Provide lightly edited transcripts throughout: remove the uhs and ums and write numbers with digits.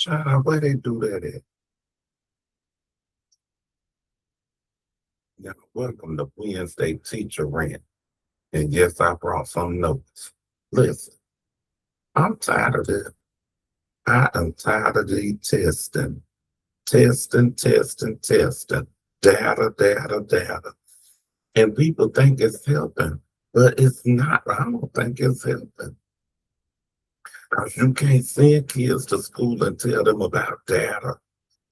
Child, where they do that at? Now, welcome to Wednesday Teacher Rant. And yes, I brought some notes. Listen, I'm tired of this. I am tired of the testing. Testing. Data. And people think it's helping, but it's not. I don't think it's helping. Because you can't send kids to school and tell them about data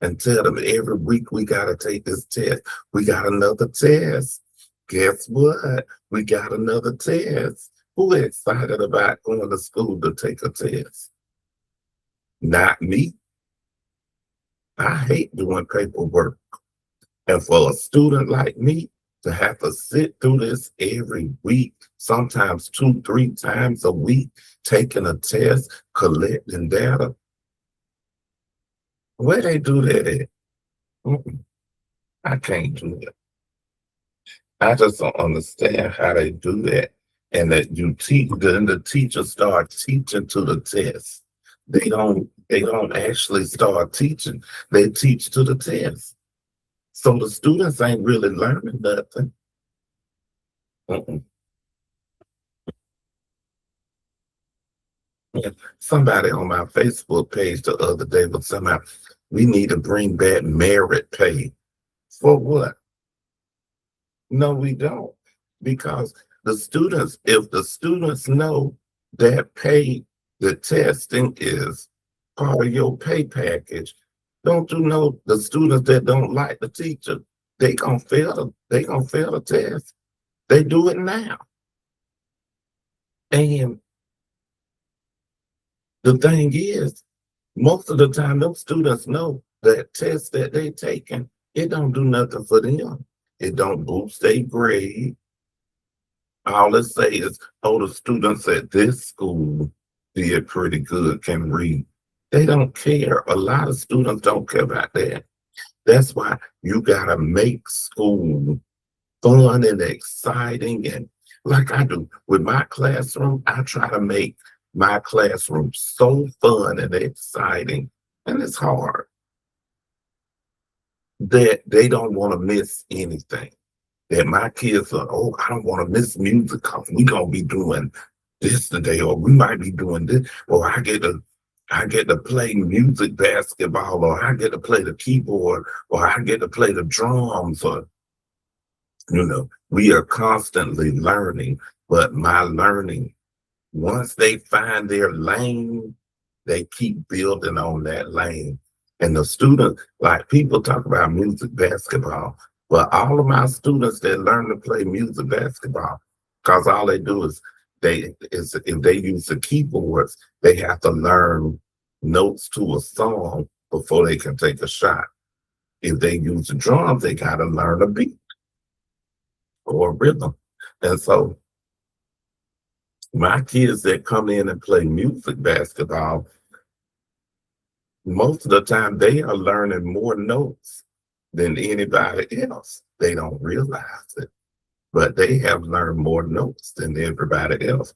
and tell them every week we got to take this test. We got another test. Guess what? We got another test. Who excited about going to school to take a test? Not me. I hate doing paperwork. And for a student like me to have to sit through this every week, sometimes 2-3 times a week, taking a test, collecting data, where they do that at? I can't do it. I just don't understand how they do that. And that you teach, then the teachers start teaching to the test. They don't actually start teaching. They teach to the test. So the students ain't really learning nothing. Somebody on my Facebook page the other day was somehow, we need to bring back merit pay. For what? No, we don't. Because the students, if the students know that pay, the testing is part of your pay package, don't you know the students that don't like the teacher, they gonna fail the test. They do it now. And the thing is, most of the time, those students know that test that they taking, it don't do nothing for them. It don't boost their grade. All it say is, oh, the students at this school did pretty good, can read. They don't care. A lot of students don't care about that. That's why you gotta make school fun and exciting. And like I do with my classroom, I try to make my classroom so fun and exciting. And it's hard that they don't want to miss anything. That my kids are, oh, I don't want to miss music because we're gonna be doing this today, or we might be doing this, or I get to play music basketball, or I get to play the keyboard, or I get to play the drums, or we are constantly learning, but my learning, once they find their lane, they keep building on that lane. And the students, like people talk about music basketball, but all of my students that learn to play music basketball, because all they do is if they use the keyboards, they have to learn notes to a song before they can take a shot. If they use the drums, they got to learn a beat or a rhythm. And so my kids that come in and play music basketball, most of the time they are learning more notes than anybody else. They don't realize it, but they have learned more notes than everybody else.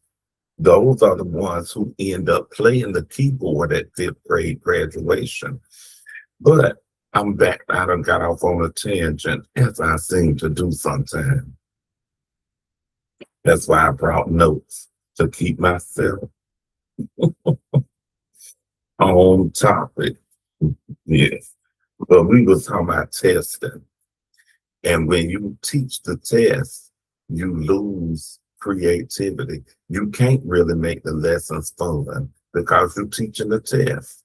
Those are the ones who end up playing the keyboard at 5th grade graduation. But I'm back. I done got off on a tangent, as I seem to do sometimes. That's why I brought notes, to keep myself on topic. Yes. But we was talking about testing. And when you teach the test, you lose creativity. You can't really make the lessons fun because you're teaching the test.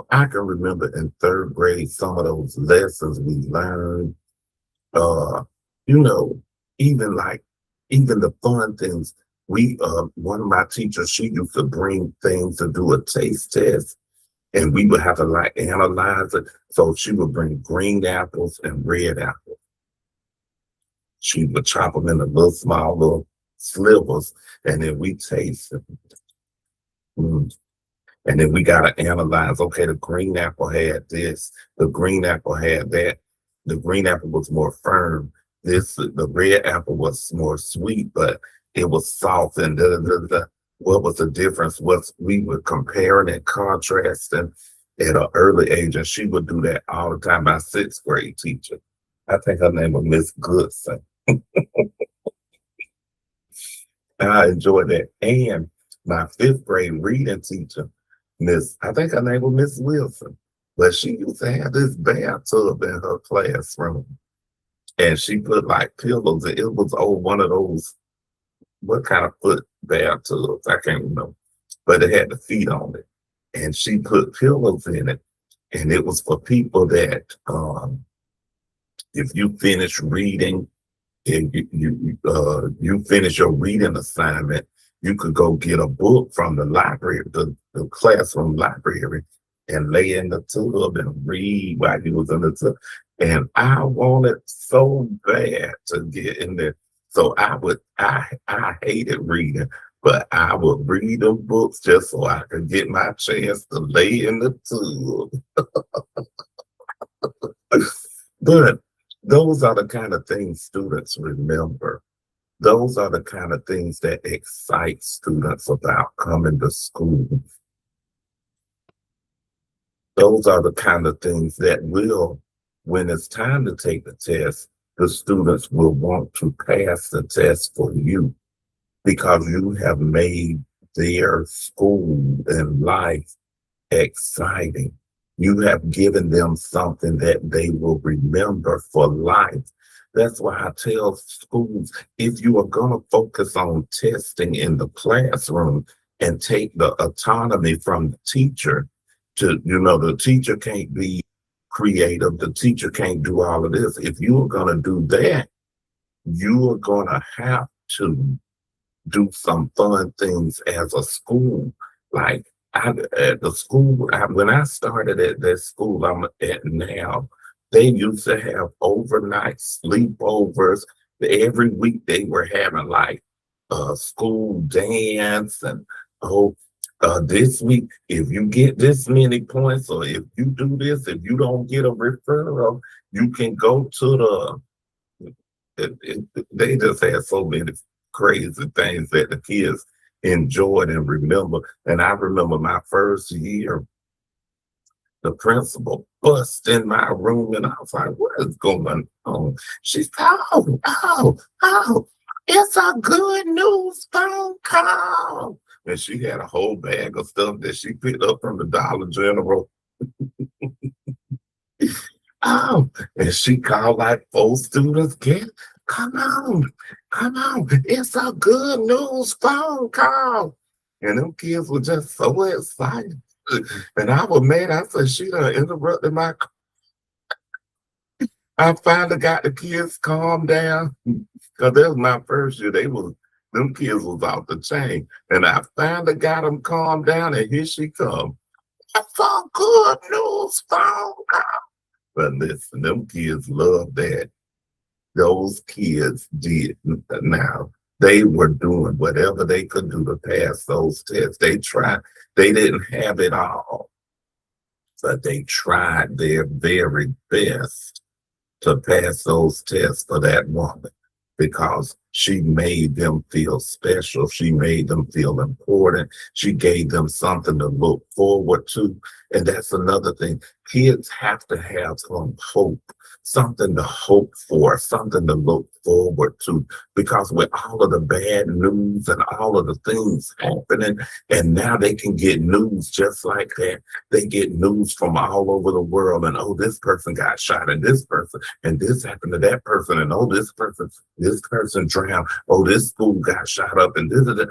I can remember in 3rd grade, some of those lessons we learned, even the fun things. One of my teachers, she used to bring things to do a taste test, and we would have to analyze it. So she would bring green apples and red apples. She would chop them into small little slivers, and then we taste them. And then we got to analyze, okay, the green apple had this, the green apple had that. The green apple was more firm. The red apple was more sweet, but it was soft and da. what was the difference was we were comparing and contrasting at an early age, and she would do that all the time. My sixth grade teacher, I think her name was Miss Goodson. I enjoyed that. And my fifth grade reading teacher, I think her name was Miss Wilson, but she used to have this bathtub in her classroom, and she put like pillows. It was one of those, what kind of foot bathtubs? I can't remember, but it had the feet on it, and she put pillows in it, and it was for people that if you finish reading and you finish your reading assignment, you could go get a book from the library, the classroom library, and lay in the tub and read while you was in the tub. And I wanted so bad to get in there. So I hated reading, but I would read them books just so I could get my chance to lay in the tub. But those are the kind of things students remember. Those are the kind of things that excite students about coming to school. Those are the kind of things that will, when it's time to take the test, the students will want to pass the test for you because you have made their school and life exciting. You have given them something that they will remember for life. That's why I tell schools, if you are going to focus on testing in the classroom and take the autonomy from the teacher the teacher can't be creative, the teacher can't do all of this. If you are going to do that, you are going to have to do some fun things as a school. Like at the school, when I started at that school I'm at now, they used to have overnight sleepovers. Every week they were having like a school dance and this week, if you get this many points, or if you do this, if you don't get a referral, you can go to they just had so many crazy things that the kids enjoyed and remember. And I remember my first year, the principal bust in my room, and I was like, what is going on? She said, oh, it's a good news phone call. And she had a whole bag of stuff that she picked up from the Dollar General. And she called like 4 students, come on, it's a good news phone call. And them kids were just so excited. And I was mad. I said, she done interrupted my. I finally got the kids calmed down because that was my first year. Them kids was off the chain. And I finally got them calmed down, and here she come. That's a good news phone call. But listen, them kids love that. Those kids did. Now, they were doing whatever they could do to pass those tests. They tried. They didn't have it all, but they tried their very best to pass those tests for that woman because she made them feel special. She made them feel important. She gave them something to look forward to. And that's another thing. Kids have to have some hope, something to hope for, something to look forward to, because with all of the bad news and all of the things happening, and now they can get news just like that. They get news from all over the world, and oh, this person got shot, and this happened to that person, and oh, this person drowned, oh, this school got shot up, and this.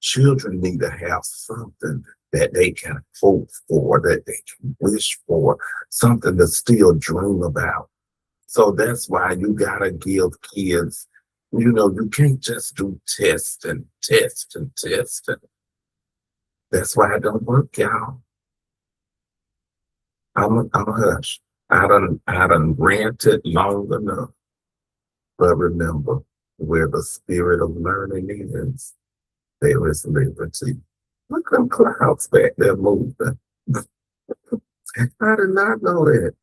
Children need to have something that they can hope for, that they can wish for, something to still dream about. So that's why you gotta give kids, you can't just do test and test and test. And that's why it don't work, y'all. I'm a hush. I done ranted long enough. But remember, where the spirit of learning is, there is liberty. Look at them clouds back there moving. I did not know that.